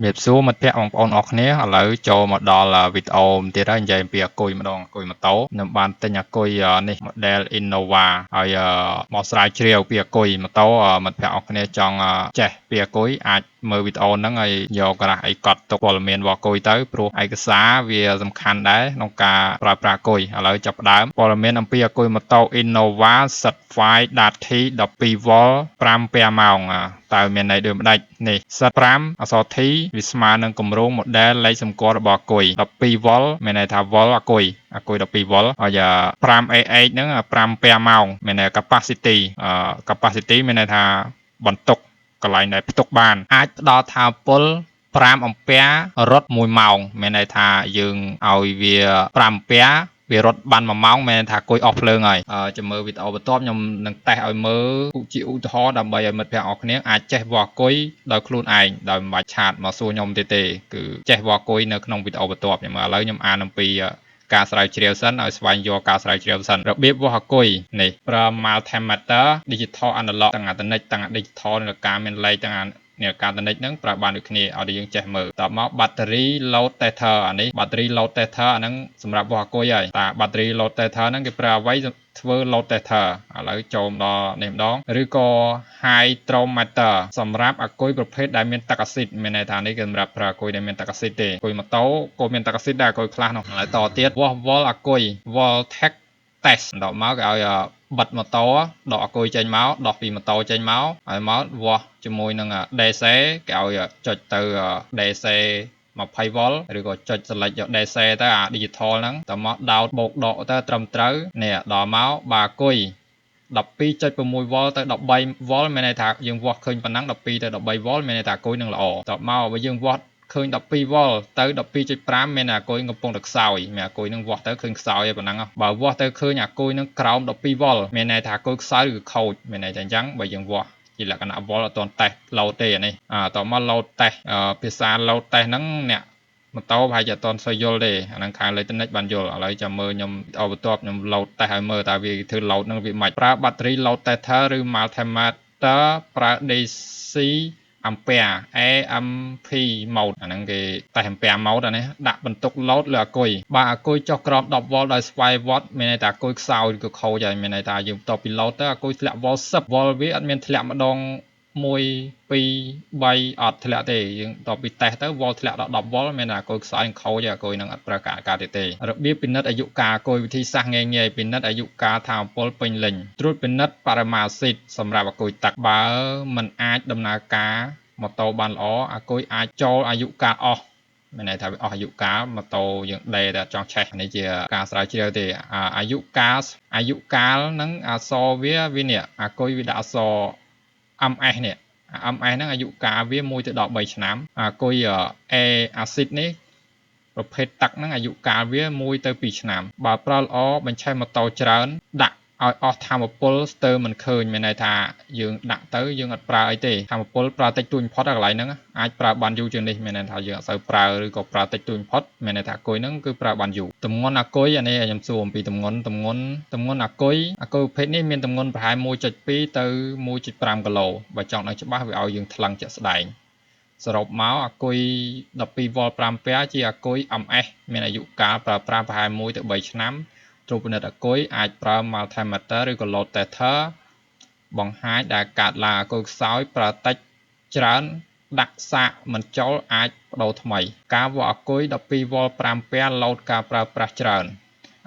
Miệp số một phe ông on ọc nhé, lấy cho một đo là video thì ra vậy bây cùi mà đong cùi mà tấu, nằm bàn tên nhà cùi này model Innova, rồi một sai chiều bây cùi mà tấu một phe ọc nhé trong trẻ bây cùi ai mơ video nó ngay do cái ai cọt tục bộ miền vào cùi tới, pro ai cái xá vì tầm khăn đấy, nông ca pra cùi, lấy chập đám, bộ miền ông bây cùi mà tấu Innova certified đạt thi đập pi vol pram pe màu tại miền này được đây này set pram ở so thi vì smart nâng cùng rung một đe lấy sum qua bỏ cùi đập pi vol miền này thà vol cùi đập pi vol ở giờ pram a nữa pram pe màu miền này capacity miền này thà bận tục cái lại này tục bàn ai đo thà pol pram ampere រត់1ម៉ោងមានន័យថាយើងឲ្យវា5អាំពែវារត់បាន1ម៉ោងមានថាគួយអស់ភ្លើងហើយចាំមើលវីដេអូបន្ទាប់ខ្ញុំនឹងតេស្តឲ្យមើលជាឧទាហរណ៍ដើម្បីឲ្យមិត្តភ័ក្តិអរគ្នាអាចចេះវាស់គួយដោយខ្លួនឯងដោយមិនបាច់ឆាតមកសួរខ្ញុំទេគឺចេះវាស់គួយនៅក្នុងវីដេអូបន្ទាប់ខ្ញុំឥឡូវខ្ញុំអានអំពីការស្រាវជ្រាវសិនឲ្យស្វែងយល់ការស្រាវជ្រាវសិនរបៀបវាស់គួយនេះប្រើ multimeter digital analog ទាំងអាតនិចទាំង digital នៃការមានលេខទាំងនេះការតនិចហ្នឹងប្រើបានដូចគ្នាឲ្យយើងចេះមើលតមក battery load tester អានេះ battery load tester អាហ្នឹងសម្រាប់វាស់អគុយហើយតា battery load tester ហ្នឹងគេប្រើអ្វីធ្វើ load tester ឥឡូវចូលដល់នេះម្ដងឬក៏ hydrometer សម្រាប់អគុយប្រភេទដែលមានទឹកអាស៊ីតមានន័យថានេះគឺសម្រាប់ប្រើអគុយដែលមានទឹកអាស៊ីតទេអគុយម៉ូតូក៏មានទឹកអាស៊ីតដែរអគុយខ្លះនោះហើយតទៀតវាស់ volt អគុយ voltage test ដល់មកគេឲ្យបិទម៉ូតូដកអគុយចេញមកដោះពីម៉ូតូចេញមកហើយមកវាស់ជាមួយនឹង DC គេឲ្យចុចទៅ DC 20V ឬក៏ចុច select យក DC ទៅអា digital ហ្នឹងតមកដោតបូកដកទៅត្រឹមត្រូវនេះដល់មកបើអគុយ 12.6V ទៅ 13V មានន័យថាយើងវាស់ឃើញប៉ុណ្ណឹង12ទៅ 13V មានន័យថាអគុយនឹងល្អតមកបើយើងវាស់ឃើញ 12V ទៅ 12.5 មានអាគុយកំពុងតែខ្សោយមានអាគុយនឹងវាស់ទៅឃើញខ្សោយឯប៉ុណ្ណឹងបើវាស់ទៅឃើញអាគុយនឹងក្រោម 12V មានន័យថាអាគុយខ្សោយឬខូចមានន័យថាអញ្ចឹងបើយើងវាស់ជាលក្ខណៈ volt អត់ទាន់តេស្ត load ទេអានេះតមក load test ភាសា load test ហ្នឹងអ្នកម៉ូតូប្រហែលជាអត់ទាន់សូវយល់ទេអាហ្នឹងខាង electronic បានយល់ឥឡូវចាំមើលខ្ញុំបន្ទាប់ខ្ញុំ load test ឲ្យមើលតើវាធ្វើ load ហ្នឹងវាមិនប្រើ battery load tester ឬ multimeter ប្រើ DC អាំពែ AMP mode អាហ្នឹងគេតែអាំពែ mode អានេះដាក់បន្ទុក load លើអាគុយបើអាគុយចុះក្រោម 10V ដោយស្វ័យ watt មានន័យថាអាគុយខ្សោយឬក៏ខូចហើយមានន័យថាយើងបន្ទាប់ពី load ទៅអាគុយធ្លាក់ volt 10V វាអត់មានធ្លាក់ម្ដង1 2 3អត់ធ្លាក់ទេយើងបន្ទាប់ពីតេស្តទៅ volt ធ្លាក់ដល់ 10V មានថាអាគុយខ្សោយខូចអាគុយនឹងអត់ប្រើការទេរបៀបពិនិត្យអាយុកាលអាគុយវិធីសាស្ត្រងាយពិនិត្យអាយុកាលថាមពលពេញលេញត្រួតពិនិត្យបរិមាណអាស៊ីតសម្រាប់អាគុយទឹកបើมันអាចដំណើរការម៉ូតូបានល្អអាគុយអាចចូលអាយុកាលអស់មានន័យថាវាអស់អាយុកាលម៉ូតូយើងដេតែចង់ឆេះនេះជាការស្រាវជ្រាវទេអាយុកាលហ្នឹងអក្សរវានេះអាគុយវាដាក់អក្សរ MS នេះMS ហ្នឹងអាយុកាលវា1ទៅដល់3ឆ្នាំអាគុយ A acid នេះប្រភេទទឹកហ្នឹងអាយុកាលវា1ទៅ2ឆ្នាំបើប្រើល្អបញ្ឆេះម៉ូតូច្រើនដាក់ឲ្យអស់ថាមពលស្ទើរមិនឃើញមានន័យថាយើងដាក់ទៅយើងអត់ប្រើអីទេថាមពលប្រើតិចតួចបំផុតកន្លែងហ្នឹងអាចប្រើបានយូរជាងនេះមានន័យថាយើងអត់សូវប្រើឬក៏ប្រើតិចតួចបំផុតមានន័យថាអាគុយហ្នឹងគឺប្រើបានយូរទម្ងន់អាគុយអានេះខ្ញុំសួរអំពីទម្ងន់អាគុយប្រភេទនេះមានទម្ងន់ប្រហែល 1.2 ទៅ 1.5 គីឡូបើចង់ដឹងច្បាស់វាឲ្យយើងថ្លឹងជាក់ស្ដែងសរុបមកអាគុយ 12V 5A ជាអាគុយ MS មានអាយុកាលប្រើប្រាស់ប្រហែល1ទៅ3ឆ្នាំត្រួតពិនិត្យអាគុយអាចប្រើ multimeter ឬក៏ load tester បង្ហាញដែលកាត់ឡើងអាគុយខ្សោយប្រើតិចច្រើនដាក់សាកមិនចូលអាចបដូរថ្មីការវាស់អាគុយ 12V 5A load ការប្រើប្រាស់ច្រើន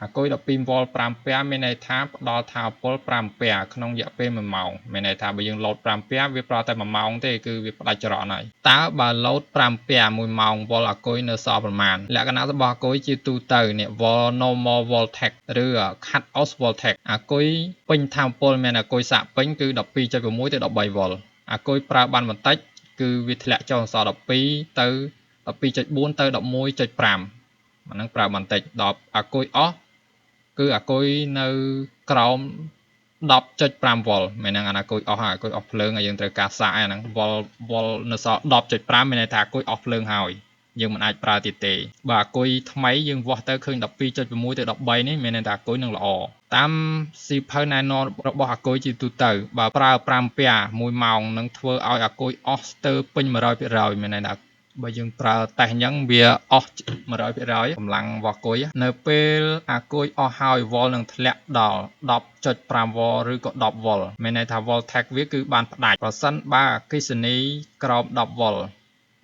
អាគុយ 12V 5A មានន័យថាផ្ដល់ថាមពល 5A ក្នុងរយៈពេល1ម៉ោងមានន័យថាបើយើង load 5A វាប្រើតែ1ម៉ោងទេគឺវាផ្ដាច់ចរន្តហើយតើបើ load 5A 1ម៉ោង volt អាគុយនៅសល់ប្រមាណលក្ខណៈរបស់អាគុយជាទូទៅនេះ normal voltage ឬ cut off voltage អាគុយពេញថាមពលមានអាគុយសាកពេញគឺ 12.6 ទៅ 13V អាគុយប្រើបានបន្តិចគឺវាធ្លាក់ចុះអក្សរ12ទៅ 12.4 ទៅ 11.5 ហ្នឹងប្រើបន្តិចដល់អាគុយអស់គឺអាគុយនៅក្រោម 10.5V មានហ្នឹងអាគុយអស់ហើយអាគុយអស់ភ្លើងហើយយើងត្រូវការសាកហ្នឹង vol នៅសល់ 10.5 មានន័យថាអាគុយអស់ភ្លើងហើយយើងមិនអាចប្រើទៀតទេបើអាគុយថ្មីយើងវាស់ទៅឃើញ 12.6 ទៅ 13 នេះមានន័យថាអាគុយនឹងល្អតាមស៊ីភៅណែនាំរបស់អាគុយជាទូទៅបើប្រើ 5A 1ម៉ោងនឹងធ្វើឲ្យអាគុយអស់ស្ទើរពេញ 100% មានន័យថា បើយើងប្រើតេស្តអញ្ចឹងវាអស់ 100% កម្លាំងរបស់គុយនៅពេលអាគុយអស់ហើយ volt នឹងធ្លាក់ដល់ 10.5 volt ឬក៏10 volt មានន័យថា voltage វាគឺបានផ្ដាច់ប្រសិនបើអគ្គិសនីក្រោម10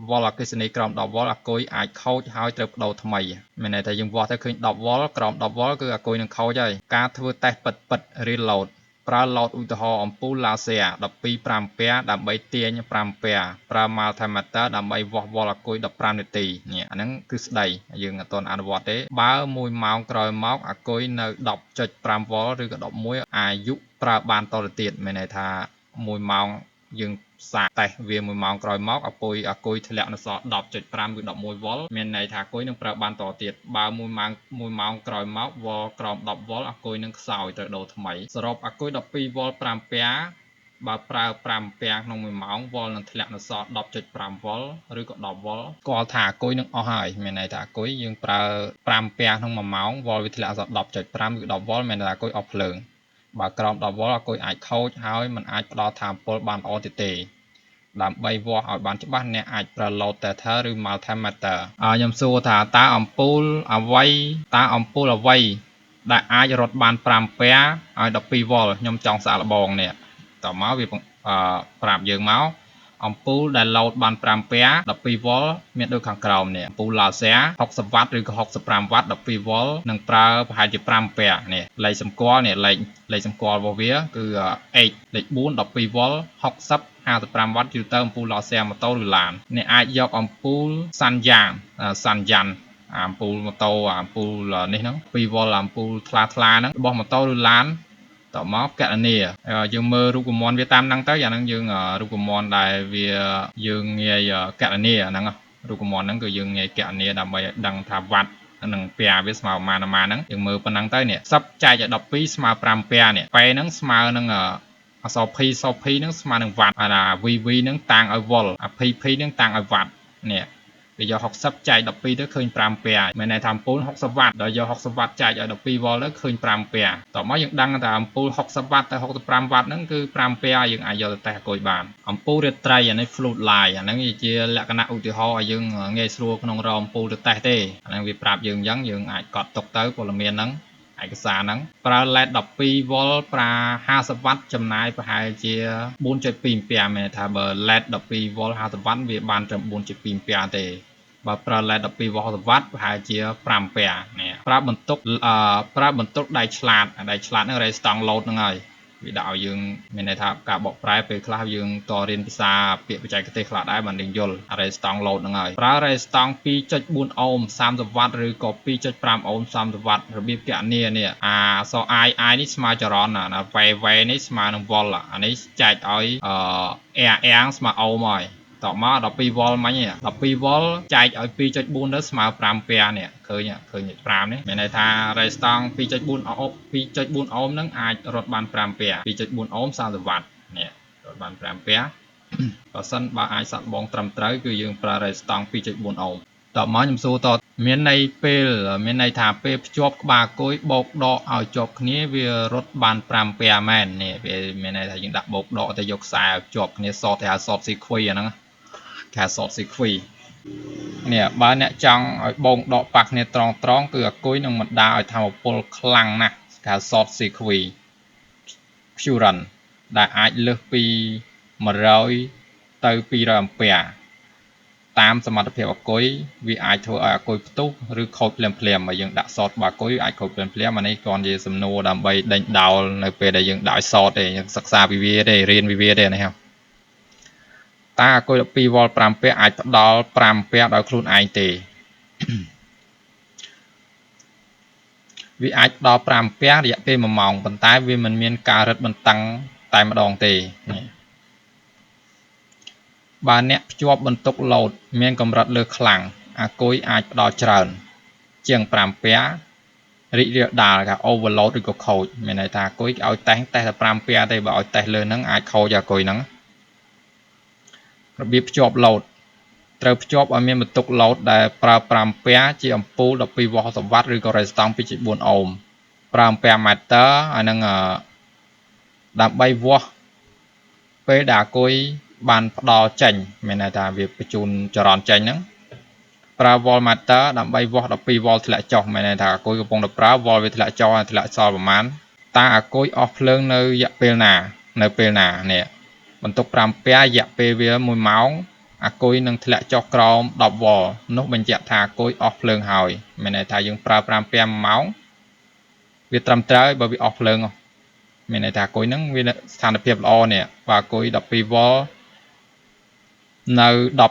volt អគ្គិសនីក្រោម10 volt អាគុយអាចខូចហើយត្រូវបដូរថ្មីមានន័យថាយើងវាស់ទៅឃើញ10 volt ក្រោម10 volt គឺអាគុយនឹងខូចហើយការធ្វើតេស្តពិត real load ប្រើ load ឧទាហរណ៍អំពូល laser 12 5A ដើម្បីទាញ 5A ប្រើ multimeter ដើម្បីវាស់ volt អាគុយ15នាទីនេះអាហ្នឹងគឺស្ដីយើងអត់ទាន់អនុវត្តទេបើ1ម៉ោងក្រោយមកអាគុយនៅ 10.5 volt ឬក៏11អាយុប្រើបានតទៅទៀតមានន័យថា1ម៉ោងយើងសាកតេស្តវា1ម៉ោងក្រោយមកអាគុយធ្លាក់នៅសល់ 10.5 ឬ11 volt មានន័យថាអាគុយនឹងប្រើបានតទៀតបើ1ម៉ោងក្រោយមក volt ក្រោម10 volt អាគុយនឹងខ្សោយត្រូវដូរថ្មីសរុបអាគុយ12 volt 5A បើប្រើ 5A ក្នុង1ម៉ោង volt នឹងធ្លាក់នៅសល់ 10.5 volt ឬក៏10 volt ស្គាល់ថាអាគុយនឹងអស់ហើយមានន័យថាអាគុយយើងប្រើ 5A ក្នុង1ម៉ោង volt វាធ្លាក់អសល់ 10.5 ឬ10 volt មានន័យថាអាគុយអស់ភ្លើងបើក្រោម10 volt អាគុយអាចខូចហើយมันអាចផ្ដល់ថាមពលបានល្អទៀតទេដើម្បីវាស់ឲ្យបានច្បាស់អ្នកអាចប្រើ load tester ឬ multimeter ខ្ញុំសួរថាតើអំពូលអ្វីដែលអាចរត់បាន 5A ឲ្យ12 volt ខ្ញុំចង់សាកល្បងនេះតោះមកវាប្រាប់យើងមកអំពូលដែល load បាន 5A 12 volt មានដូចខាងក្រោមនេះអំពូល laser 60W ឬក៏ 65W 12 volt នឹងប្រើប្រហែលជា 5A នេះលេខសម្គាល់នេះលេខសម្គាល់របស់វាគឺ H លេខ4 12 volt 60 55W យូរទៅអំពូល laser ម៉ូតូឬឡានអ្នកអាចយកអំពូលសាន់យ៉ានអំពូលម៉ូតូអំពូលនេះហ្នឹង2 volt អំពូលថ្លាហ្នឹងរបស់ម៉ូតូឬឡានតមកកណនីយើងមើលរូបមន្តវាតាមហ្នឹងទៅអាហ្នឹងយើងរូបមន្តដែលវាយើងងាយកណនីអាហ្នឹងរូបមន្តហ្នឹងគឺយើងងាយកណនីដើម្បីឲ្យដឹងថាវ៉ាត់នឹងពែវាស្មើប៉ុន្មានហ្នឹងយើងមើលប៉ុណ្ណឹងទៅនេះ10ចែកឲ្យ12ស្មើ 5 ពែនេះពែហ្នឹងស្មើនឹងអក្សរ P ហ្នឹងស្មើនឹងវ៉ាត់អា VV ហ្នឹងតាំងឲ្យ volt អា PP ហ្នឹងតាំងឲ្យវ៉ាត់នេះវាយក60ចែក12ទៅឃើញ 5 ពែមានន័យថាអំពូល 60W ដល់យក 60W ចែកឲ្យ12 volt ទៅឃើញ 5 ពែតោះមកយើងដឹងថាអំពូល 60W ទៅ 65W ហ្នឹងគឺ 5 ពែយើងអាចយកទៅតេស្តអាគុយបានអំពូលរាត្រីអានេះ float light អាហ្នឹងជាលក្ខណៈឧទាហរណ៍ឲ្យយើងងាយស្រួលក្នុងរកអំពូលទៅតេស្តទេអាហ្នឹងវាប្រាប់យើងអញ្ចឹងយើងអាចកត់ទុកទៅព័ត៌មានហ្នឹងឯកសារហ្នឹងប្រើ LED 12 volt ប្រើ 50W ចំណាយប្រហែលជា 4.2 A មានន័យថាបើ LED 12 volt 50W វាបានត្រឹម 4.2 A ទេបើប្រើ LED 12 volt 60W ប្រហែលជា 5 A នេះប្រើបន្ទុកដៃឆ្លាតហ្នឹង Redstone load ហ្នឹងហើយវាដាក់ឲ្យយើងមានន័យថាការបកប្រែពេលខ្លះយើងតរៀនភាសាពាក្យបច្ចេកទេសខ្លះដែរបានយើងយល់ Redstone load ហ្នឹងហើយប្រើ Redstone 2.4 អូម 30W ឬក៏ 2.5 អូម 30W របៀបគណនានេះអស I នេះស្មើចរន្តណា V នេះស្មើនឹង volt អានេះចែកឲ្យR ស្មើអូមហើយតមក 12 volt មិញ12 volt ចែកឲ្យ 2.4 ទៅស្មើ 5 pea នេះឃើញ5នេះមានន័យថា Redstone 2.4 អូមហ្នឹងអាចរត់បាន 5 pea 2.4 អូម 30W នេះរត់បាន 5 pea បើសិនបើអាចសាក់បងត្រឹមត្រូវគឺយើងប្រើ Redstone 2.4 អូមតមកខ្ញុំសួរតមានន័យថាពេលភ្ជាប់ក្បាលគុយបោកដកឲ្យជាប់គ្នាវារត់បាន 5 pea មែននេះវាមានន័យថាយើងដាក់បោកដកទៅយកខ្សែភ្ជាប់គ្នាសតទៅហៅសត sequence អាហ្នឹងគេហៅសត sequence នេះបើអ្នកចង់ឲ្យបោកដកប៉ះគ្នាត្រង់គឺអាគុយនឹងបណ្ដាលឲ្យថាមពលខ្លាំងណាស់គេហៅសត sequence current ដែលអាចលើសពី100ទៅ200 អាំពែតាមសមត្ថភាពអាគុយវាអាចធ្វើឲ្យអាគុយផ្ទុះឬខូចភ្លាមៗយើងដាក់សតបាគុយអាចខូចភ្លាមអានេះគ្រាន់ជាសំណួរដើម្បីដេញដោលនៅពេលដែលយើងដាក់សតទេយើងសិក្សាពីវាទេរៀនពីវាទេនេះតើអាគុយ12 volt 5 pea អាចផ្ដល់5 pea ដោយខ្លួនឯងទេវាអាចផ្ដល់5 pea រយៈពេល1ម៉ោងប៉ុន្តែវាមិនមានការរឹតបន្តឹងតែម្ដងទេបើអ្នកភ្ជាប់បន្ទុក load មានកម្រិតលើខ្លាំងអាគុយអាចផ្ដល់ច្រើនជាង5 pea រីករាលដាលថា overload ឬក៏ខូចមានន័យថាអាគុយឲ្យតេស្តតែ5 pea ទេបើឲ្យតេស្តលើហ្នឹងអាចខូចអាគុយហ្នឹងរបៀបភ្ជាប់ load ត្រូវភ្ជាប់ឲ្យមានបន្ទុក load ដែលប្រើ 5 pea ជាអំពូល 12 volt 60W ឬក៏ Redstone 2.4 អូមប្រើ ampere meter អាហ្នឹងដើម្បីវាស់ពេលដែលអាគុយ បានផ្ដល់ចេញមានន័យថាវាបញ្ជូនចរន្តចេញហ្នឹងប្រើ voltmeter ដើម្បីវាស់12 volt ធ្លាក់ចុះមានន័យថាអាគុយកំពុងតែប្រើ volt វាធ្លាក់ចុះធ្លាក់សល់ប្រមាណតើអាគុយអស់ភ្លើងនៅរយៈពេលណានេះបន្ទុក5 អាំពែររយៈពេលវា1ម៉ោងអាគុយនឹងធ្លាក់ចុះក្រោម10 volt នោះបញ្ជាក់ថាអាគុយអស់ភ្លើងហើយមានន័យថាយើងប្រើ5 អាំពែរ1ម៉ោងវាត្រឹមត្រូវបើវាអស់ភ្លើងមានន័យថាអាគុយហ្នឹងវាស្ថានភាពល្អនេះបើអាគុយ12 volt នៅ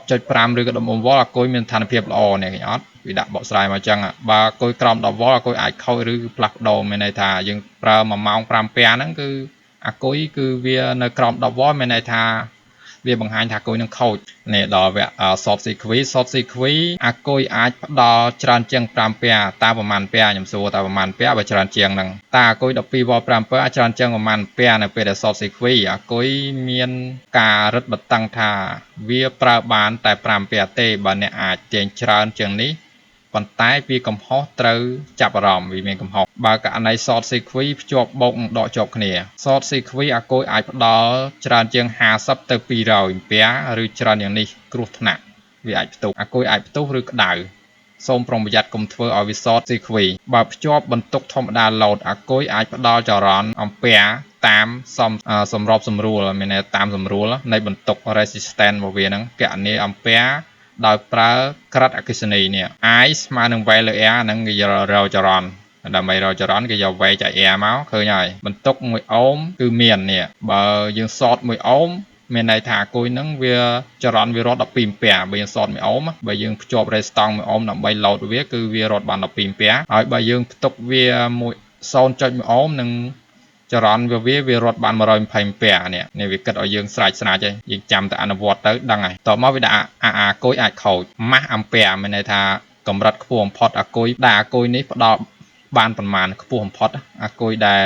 10.5 ឬក៏14 volt អាគុយមានស្ថានភាពល្អនេះឃើញអត់វាដាក់បកស្រាយមកអញ្ចឹងបើអាគុយក្រោម10 volt អាគុយអាចខូចឬផ្លាស់ប្ដូរមានន័យថាយើងប្រើ1ម៉ោង5 អាំពែរហ្នឹងគឺអាគុយគឺវានៅក្រោម10 volt មានន័យថាវាបង្ហាញថាអាគុយនឹងខូចនេះដល់វគ្គ short circuit អាគុយអាចផ្ដល់ច្រើនជាង5 អាំពែរតើប្រមាណអាំពែរខ្ញុំសួរតើប្រមាណអាំពែរបើច្រើនជាងហ្នឹងតើអាគុយ12 volt 5 អាំពែរច្រើនជាងប្រមាណអាំពែរនៅពេលដែល short circuit អាគុយមានការរឹតបន្តឹងថាវាប្រើបានតែ5 អាំពែរទេបើអ្នកអាចទាញច្រើនជាងនេះប៉ុន្តែវាកំហុសត្រូវចាប់អារម្មណ៍វាមានកំហុសបើករណី short circuit ភ្ជាប់បូកនិងដកជាប់គ្នា short circuit អាគុយអាចផ្ដល់ច្រើនជាង50ទៅ200 អាំពែរឬច្រើនយ៉ាងនេះគ្រោះថ្នាក់វាអាចផ្ទុះអាគុយអាចផ្ទុះឬក្តៅសូមប្រុងប្រយ័ត្នកុំធ្វើឲ្យវា short circuit បើភ្ជាប់បន្ទុកធម្មតា load អាគុយអាចផ្ដល់ចរន្តអាំពែរតាមសម្របសម្រួលមានន័យតាមសម្រួលនៃបន្ទុក resistance របស់វាហ្នឹងគណនាអាំពែរដោយប្រើក្រិតអគ្គិសនីនេះ I ស្មើនឹង V លើ R ហ្នឹងគេយករកចរន្តដើម្បីរកចរន្តគេយក V ចាយ R មកឃើញហើយបន្ទុក1អូមគឺមាននេះបើយើង short 1អូមមានន័យថាអាគុយហ្នឹងវាចរន្តវារត់12 អាំពែរបើយើង short 1អូមបើយើងភ្ជាប់ resistance 1អូមដើម្បី load វាគឺវារត់បាន12 អាំពែរហើយបើយើងផ្ទុកវា 0.1 អូមនឹងចរន្តវារត់បាន120 អាំពែរនេះវាគិតឲ្យយើងស្រាច់ហើយយើងចាំតែអនុវត្តទៅដឹងហើយតមកវាដាក់អាគុយអាចខូចម៉ាស់អាំពែរមានន័យថាកម្រិតខ្ពស់បំផុតអាគុយដែលអាគុយនេះផ្ដល់បានប្រមាណខ្ពស់បំផុតអាគុយដែល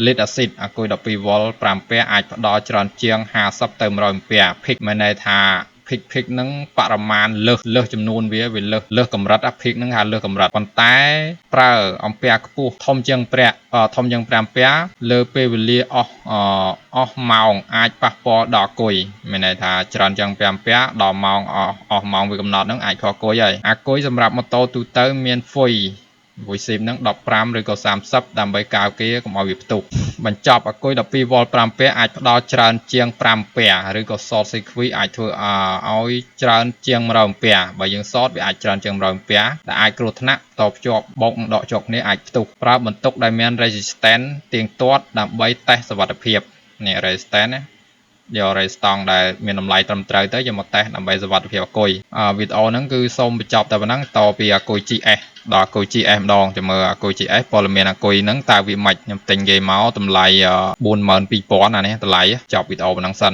lead acid អាគុយ12 volt 5 អាំពែរអាចផ្ដល់ច្រើនជាង50ទៅ100 អាំពែរ peak មានន័យថាភិកហ្នឹងបរិមាណលើសចំនួនវាលើសកម្រិតភិកហ្នឹងហៅលើសកម្រិតប៉ុន្តែប្រើអាំពែរខ្ពស់ធំជាង5 អាំពែរលើពេលវេលាអស់ម៉ោងអាចប៉ះពាល់ដល់អាគុយមានន័យថាច្រើនជាង5 អាំពែរដល់ម៉ោងអស់ម៉ោងវាកំណត់ហ្នឹងអាចខកអាគុយហើយអាគុយសម្រាប់ម៉ូតូទូទៅមានហ្វុយស៊ីមហ្នឹង15ឬក៏30ដើម្បីការពារកុំឲ្យវាផ្ទុះបញ្ចប់អាគុយ12 volt 5 អាំពែរអាចផ្ដល់ច្រើនជាង5 អាំពែរឬក៏ short circuit អាចធ្វើឲ្យច្រើនជាង100 អាំពែរបើយើង short វាអាចច្រើនជាង100 អាំពែរដែលអាចគ្រោះថ្នាក់តភ្ជាប់បូកនិងដកជាប់គ្នាអាចផ្ទុះប្រើបន្ទុកដែលមាន resistance ទៀងទាត់ដើម្បីតេស្តសុវត្ថិភាពនេះ resistance ណាយក resistance ដែលមានតម្លៃត្រឹមត្រូវទៅយកមកតេស្តដើម្បីសុវត្ថិភាពអាគុយវីដេអូហ្នឹងគឺសូមបញ្ចប់តែប៉ុណ្ណឹងតពីអាគុយ GS ដល់អាគុយ GS ម្ដងចាំមើលអាគុយ GS ព័ត៌មានអាគុយហ្នឹងតើវាម៉េចខ្ញុំទិញគេមកតម្លៃ 42000 អានេះតម្លៃចប់វីដេអូប៉ុណ្ណឹងសិន